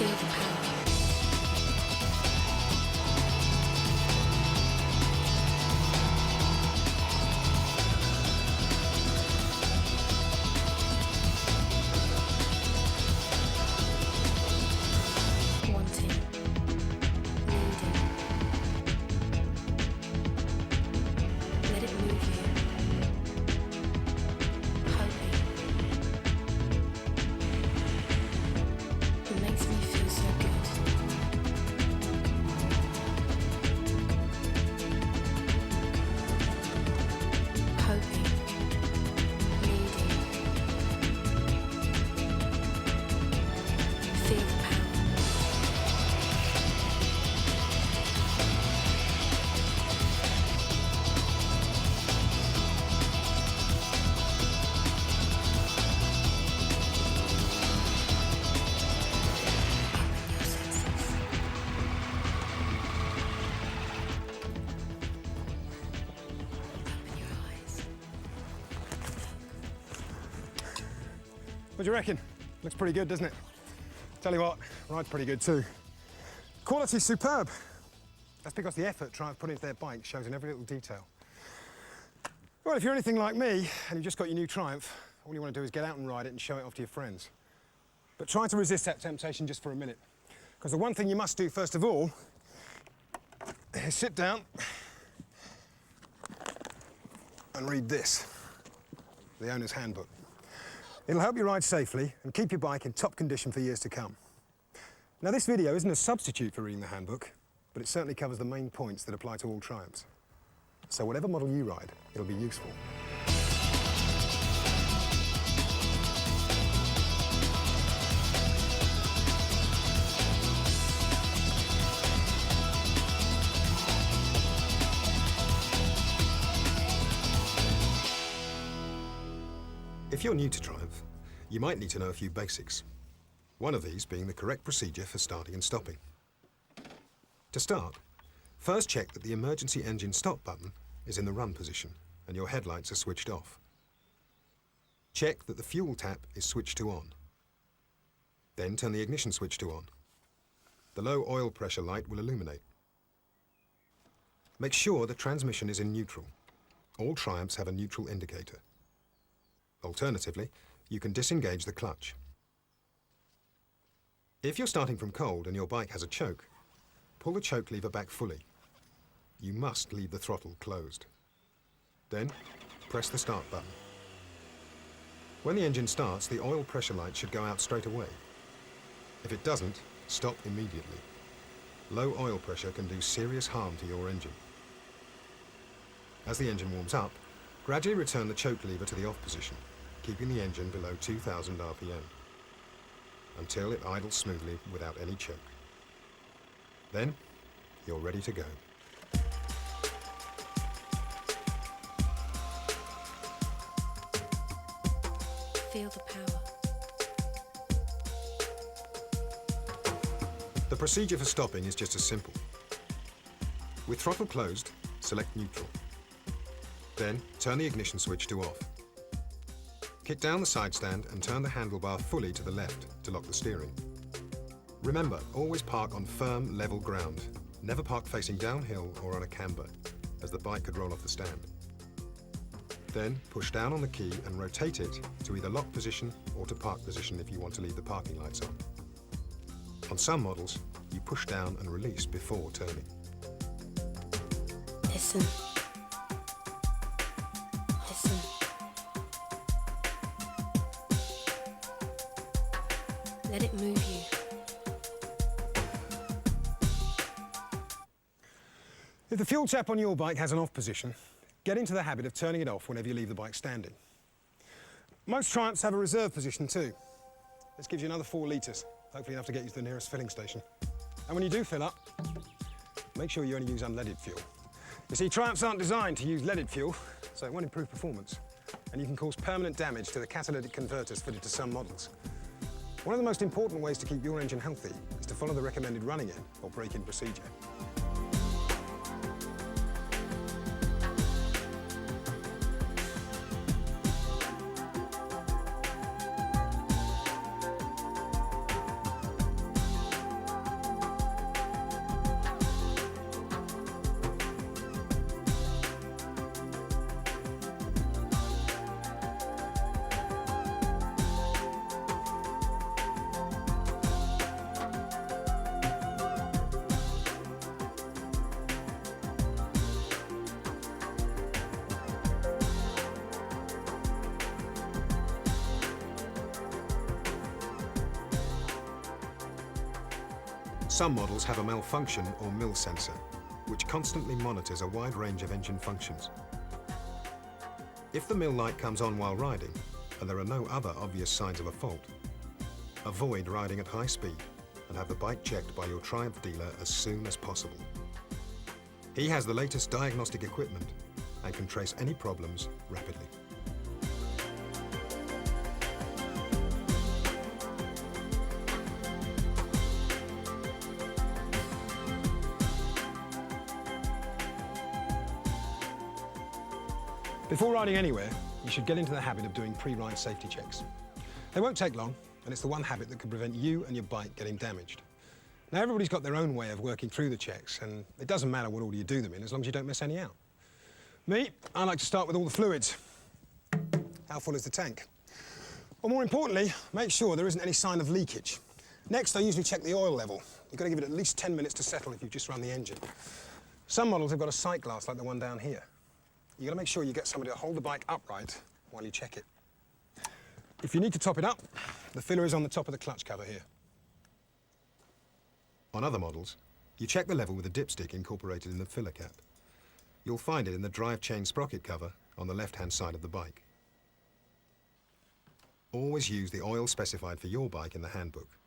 Feel the power. What do you reckon? Looks pretty good, doesn't it? Tell you what, ride's pretty good too. Quality's superb. That's because the effort Triumph put into their bike shows in every little detail. Well, if you're anything like me and you've just got your new Triumph, all you want to do is get out and ride it and show it off to your friends. But try to resist that temptation just for a minute. Because the one thing you must do first of all is sit down and read this, the owner's handbook. It'll help you ride safely and keep your bike in top condition for years to come. Now, this video isn't a substitute for reading the handbook, but it certainly covers the main points that apply to all Triumphs. So whatever model you ride, it'll be useful. If you're new to Triumph, you might need to know a few basics. One of these being the correct procedure for starting and stopping. To start, first check that the emergency engine stop button is in the run position and your headlights are switched off. Check that the fuel tap is switched to on. Then turn the ignition switch to on. The low oil pressure light will illuminate. Make sure the transmission is in neutral. All Triumphs have a neutral indicator. Alternatively, you can disengage the clutch. If you're starting from cold and your bike has a choke, pull the choke lever back fully. You must leave the throttle closed. Then, press the start button. When the engine starts, the oil pressure light should go out straight away. If it doesn't, stop immediately. Low oil pressure can do serious harm to your engine. As the engine warms up, gradually return the choke lever to the off position, keeping the engine below 2,000 RPM, until it idles smoothly without any choke. Then, you're ready to go. Feel the power. The procedure for stopping is just as simple. With throttle closed, select neutral. Then, turn the ignition switch to off. Kick down the side stand and turn the handlebar fully to the left to lock the steering. Remember, always park on firm, level ground. Never park facing downhill or on a camber, as the bike could roll off the stand. Then, push down on the key and rotate it to either lock position or to park position if you want to leave the parking lights on. On some models, you push down and release before turning. Listen. Listen. Let it move you. If the fuel tap on your bike has an off position, get into the habit of turning it off whenever you leave the bike standing. Most Triumphs have a reserve position too. This gives you another 4 litres, hopefully enough to get you to the nearest filling station. And when you do fill up, make sure you only use unleaded fuel. You see, Triumphs aren't designed to use leaded fuel, so it won't improve performance. And you can cause permanent damage to the catalytic converters fitted to some models. One of the most important ways to keep your engine healthy is to follow the recommended running in or break-in procedure. Some models have a malfunction or mill sensor, which constantly monitors a wide range of engine functions. If the mill light comes on while riding, and there are no other obvious signs of a fault, avoid riding at high speed and have the bike checked by your Triumph dealer as soon as possible. He has the latest diagnostic equipment and can trace any problems rapidly. Before riding anywhere, you should get into the habit of doing pre-ride safety checks. They won't take long, and it's the one habit that can prevent you and your bike getting damaged. Now, everybody's got their own way of working through the checks, and it doesn't matter what order you do them in, as long as you don't miss any out. Me, I like to start with all the fluids. How full is the tank? Or more importantly, make sure there isn't any sign of leakage. Next, I usually check the oil level. You've got to give it at least 10 minutes to settle if you've just run the engine. Some models have got a sight glass like the one down here. You've got to make sure you get somebody to hold the bike upright while you check it. If you need to top it up, the filler is on the top of the clutch cover here. On other models, you check the level with a dipstick incorporated in the filler cap. You'll find it in the drive chain sprocket cover on the left-hand side of the bike. Always use the oil specified for your bike in the handbook.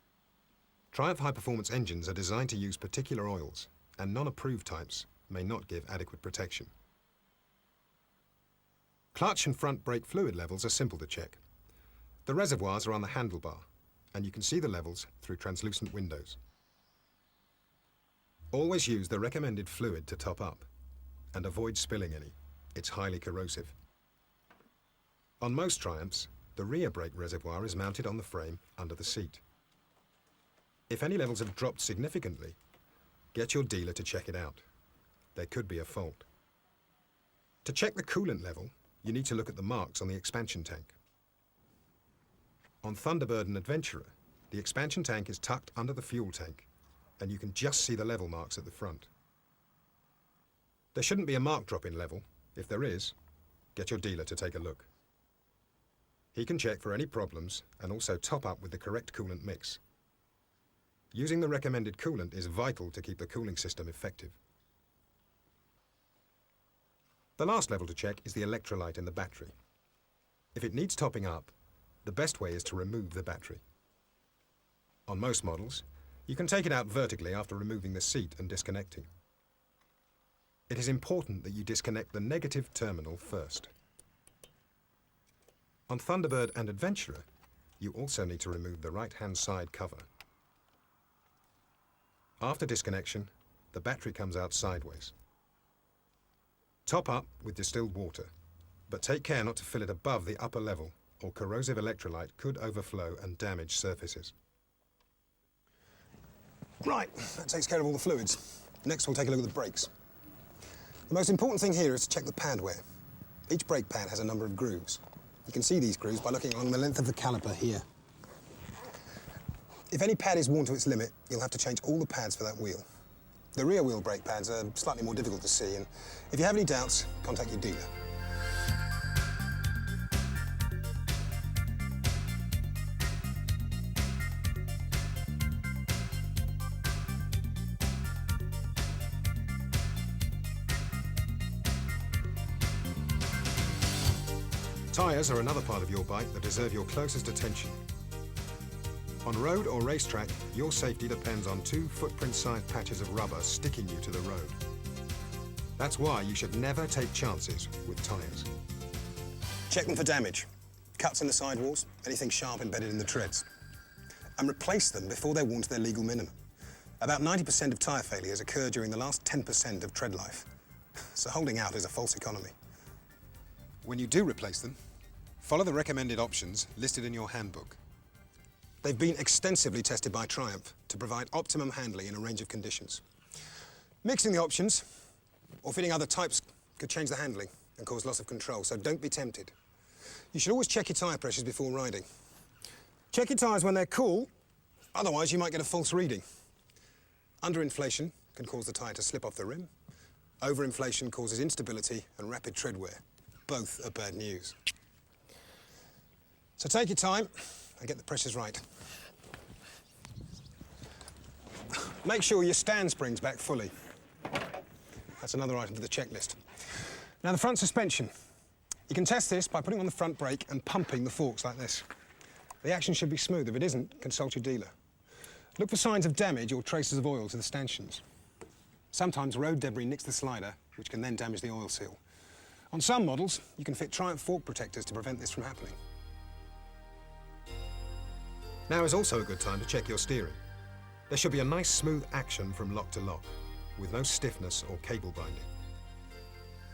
Triumph high-performance engines are designed to use particular oils, and non-approved types may not give adequate protection. Clutch and front brake fluid levels are simple to check. The reservoirs are on the handlebar, and you can see the levels through translucent windows. Always use the recommended fluid to top up, and avoid spilling any. It's highly corrosive. On most Triumphs, the rear brake reservoir is mounted on the frame under the seat. If any levels have dropped significantly, get your dealer to check it out. There could be a fault. To check the coolant level, you need to look at the marks on the expansion tank. On Thunderbird and Adventurer, the expansion tank is tucked under the fuel tank, and you can just see the level marks at the front. There shouldn't be a mark drop in level. If there is, get your dealer to take a look. He can check for any problems and also top up with the correct coolant mix. Using the recommended coolant is vital to keep the cooling system effective. The last level to check is the electrolyte in the battery. If it needs topping up, the best way is to remove the battery. On most models, you can take it out vertically after removing the seat and disconnecting. It is important that you disconnect the negative terminal first. On Thunderbird and Adventurer, you also need to remove the right-hand side cover. After disconnection, the battery comes out sideways. Top up with distilled water, but take care not to fill it above the upper level, or corrosive electrolyte could overflow and damage surfaces. Right, that takes care of all the fluids. Next, we'll take a look at the brakes. The most important thing here is to check the pad wear. Each brake pad has a number of grooves. You can see these grooves by looking along the length of the caliper here. If any pad is worn to its limit, you'll have to change all the pads for that wheel. The rear wheel brake pads are slightly more difficult to see, and if you have any doubts, contact your dealer. Tyres are another part of your bike that deserve your closest attention. On road or racetrack, your safety depends on 2 footprint-sized patches of rubber sticking you to the road. That's why you should never take chances with tyres. Check them for damage, cuts in the sidewalls, anything sharp embedded in the treads. And replace them before they're worn to their legal minimum. About 90% of tyre failures occur during the last 10% of tread life. So holding out is a false economy. When you do replace them, follow the recommended options listed in your handbook. They've been extensively tested by Triumph to provide optimum handling in a range of conditions. Mixing the options or fitting other types could change the handling and cause loss of control, so don't be tempted. You should always check your tyre pressures before riding. Check your tyres when they're cool, otherwise you might get a false reading. Underinflation can cause the tyre to slip off the rim. Overinflation causes instability and rapid tread wear. Both are bad news. So take your time and get the pressures right. Make sure your stand spring's back fully. That's another item for the checklist. Now, the front suspension. You can test this by putting on the front brake and pumping the forks like this. The action should be smooth. If it isn't, consult your dealer. Look for signs of damage or traces of oil to the stanchions. Sometimes road debris nicks the slider, which can then damage the oil seal. On some models, you can fit Triumph fork protectors to prevent this from happening. Now is also a good time to check your steering. There should be a nice smooth action from lock to lock, with no stiffness or cable binding.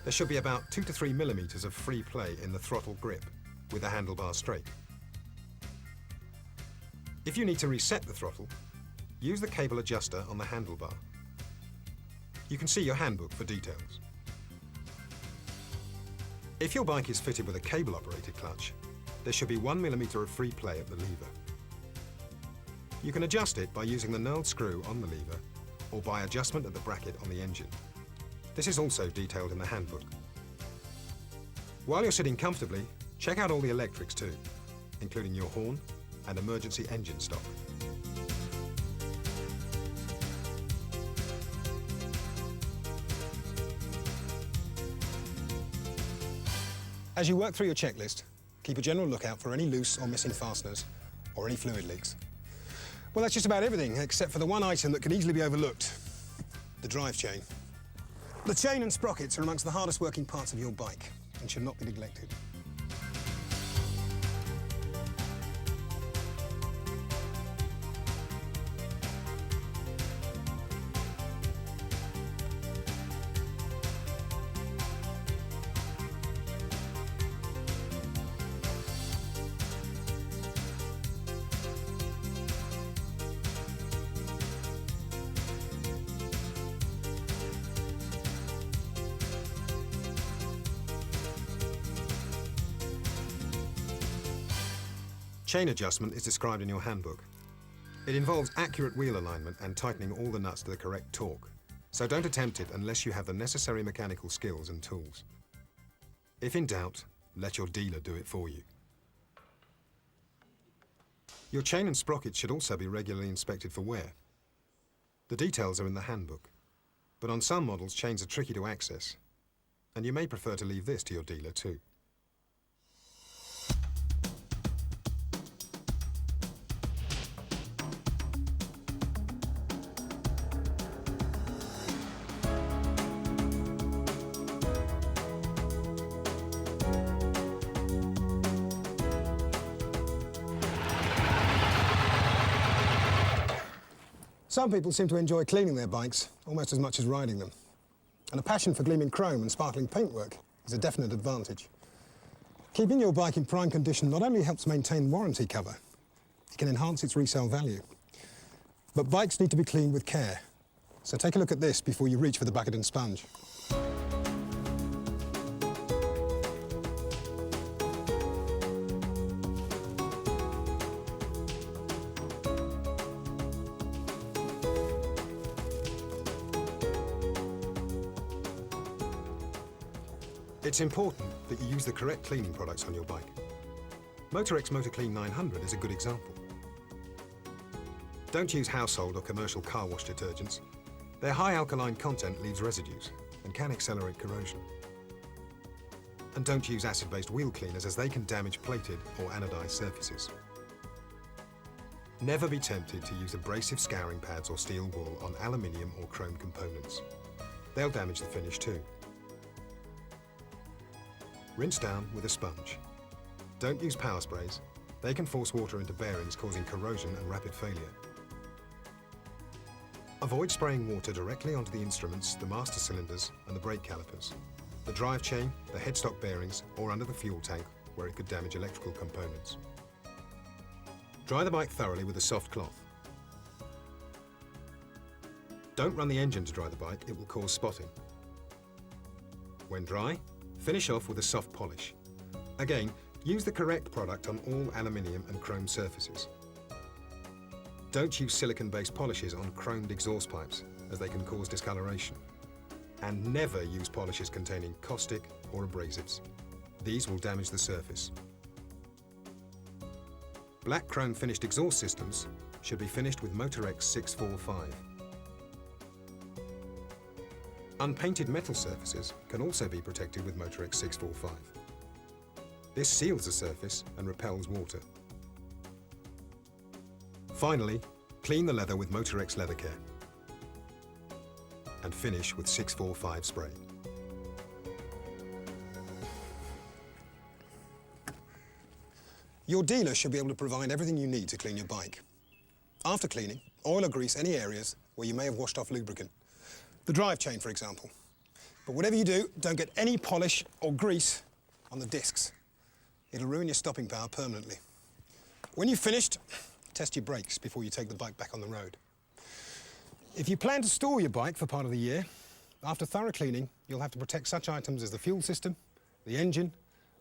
There should be about 2 to 3 millimeters of free play in the throttle grip, with the handlebar straight. If you need to reset the throttle, use the cable adjuster on the handlebar. You can see your handbook for details. If your bike is fitted with a cable-operated clutch, there should be 1 millimeter of free play at the lever. You can adjust it by using the knurled screw on the lever or by adjustment at the bracket on the engine. This is also detailed in the handbook. While you're sitting comfortably, check out all the electrics too, including your horn and emergency engine stop. As you work through your checklist, keep a general lookout for any loose or missing fasteners or any fluid leaks. Well, that's just about everything, except for the one item that can easily be overlooked, the drive chain. The chain and sprockets are amongst the hardest working parts of your bike and should not be neglected. Chain adjustment is described in your handbook. It involves accurate wheel alignment and tightening all the nuts to the correct torque, so don't attempt it unless you have the necessary mechanical skills and tools. If in doubt, let your dealer do it for you. Your chain and sprockets should also be regularly inspected for wear. The details are in the handbook, but on some models chains are tricky to access, and you may prefer to leave this to your dealer too. Some people seem to enjoy cleaning their bikes almost as much as riding them. And a passion for gleaming chrome and sparkling paintwork is a definite advantage. Keeping your bike in prime condition not only helps maintain warranty cover, it can enhance its resale value. But bikes need to be cleaned with care. So take a look at this before you reach for the bucket and sponge. It's important that you use the correct cleaning products on your bike. Motorex Motor Clean 900 is a good example. Don't use household or commercial car wash detergents. Their high alkaline content leaves residues and can accelerate corrosion. And don't use acid-based wheel cleaners as they can damage plated or anodized surfaces. Never be tempted to use abrasive scouring pads or steel wool on aluminium or chrome components. They'll damage the finish too. Rinse down with a sponge. Don't use power sprays. They can force water into bearings, causing corrosion and rapid failure. Avoid spraying water directly onto the instruments, the master cylinders and the brake calipers, the drive chain, the headstock bearings, or under the fuel tank where it could damage electrical components. Dry the bike thoroughly with a soft cloth. Don't run the engine to dry the bike, it will cause spotting. When dry, finish off with a soft polish. Again, use the correct product on all aluminium and chrome surfaces. Don't use silicon-based polishes on chromed exhaust pipes, as they can cause discoloration. And never use polishes containing caustic or abrasives. These will damage the surface. Black chrome finished exhaust systems should be finished with Motorex 645. Unpainted metal surfaces can also be protected with Motorex 645. This seals the surface and repels water. Finally, clean the leather with Motorex Leather Care and finish with 645 spray. Your dealer should be able to provide everything you need to clean your bike. After cleaning, oil or grease any areas where you may have washed off lubricant. The drive chain, for example. But whatever you do, don't get any polish or grease on the discs. It'll ruin your stopping power permanently. When you've finished, test your brakes before you take the bike back on the road. If you plan to store your bike for part of the year, after thorough cleaning, you'll have to protect such items as the fuel system, the engine,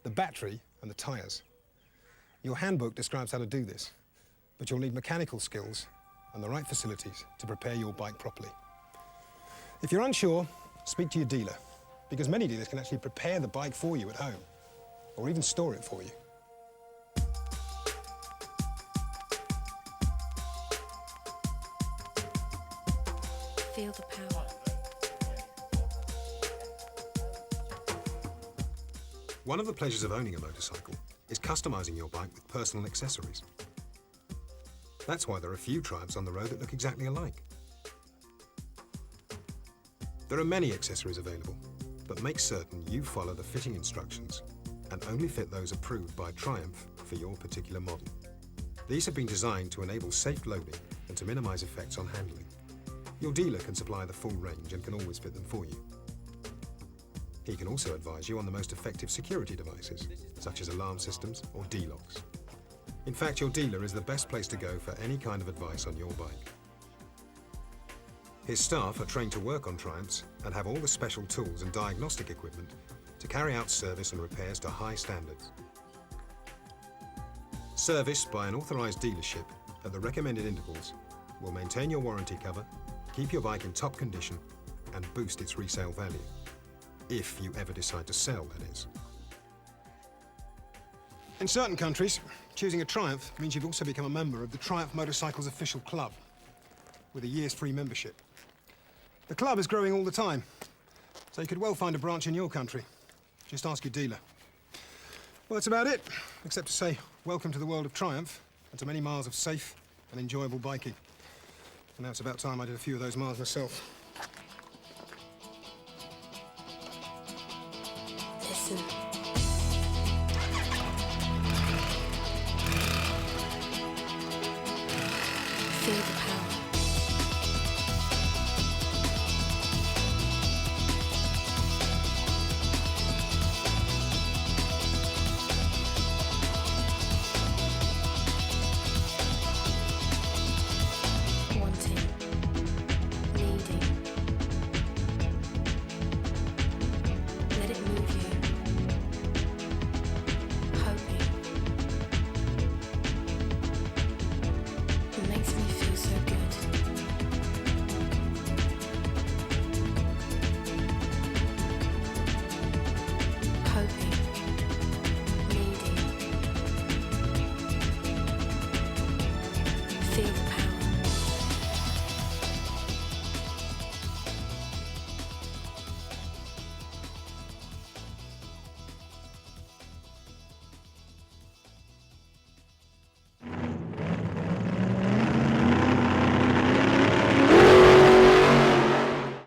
the battery, and the tyres. Your handbook describes how to do this, but you'll need mechanical skills and the right facilities to prepare your bike properly. If you're unsure, speak to your dealer, because many dealers can actually prepare the bike for you at home, or even store it for you. Feel the power. One of the pleasures of owning a motorcycle is customizing your bike with personal accessories. That's why there are few Triumphs on the road that look exactly alike. There are many accessories available, but make certain you follow the fitting instructions and only fit those approved by Triumph for your particular model. These have been designed to enable safe loading and to minimize effects on handling. Your dealer can supply the full range and can always fit them for you. He can also advise you on the most effective security devices, such as alarm systems or D-locks. In fact, your dealer is the best place to go for any kind of advice on your bike. His staff are trained to work on Triumphs and have all the special tools and diagnostic equipment to carry out service and repairs to high standards. Service by an authorized dealership at the recommended intervals will maintain your warranty cover, keep your bike in top condition, and boost its resale value. If you ever decide to sell, that is. In certain countries, choosing a Triumph means you've also become a member of the Triumph Motorcycles official club, with a year's free membership. The club is growing all the time, so you could well find a branch in your country. Just ask your dealer. Well, that's about it, except to say welcome to the world of Triumph and to many miles of safe and enjoyable biking. And now it's about time I did a few of those miles myself. Listen. Feel the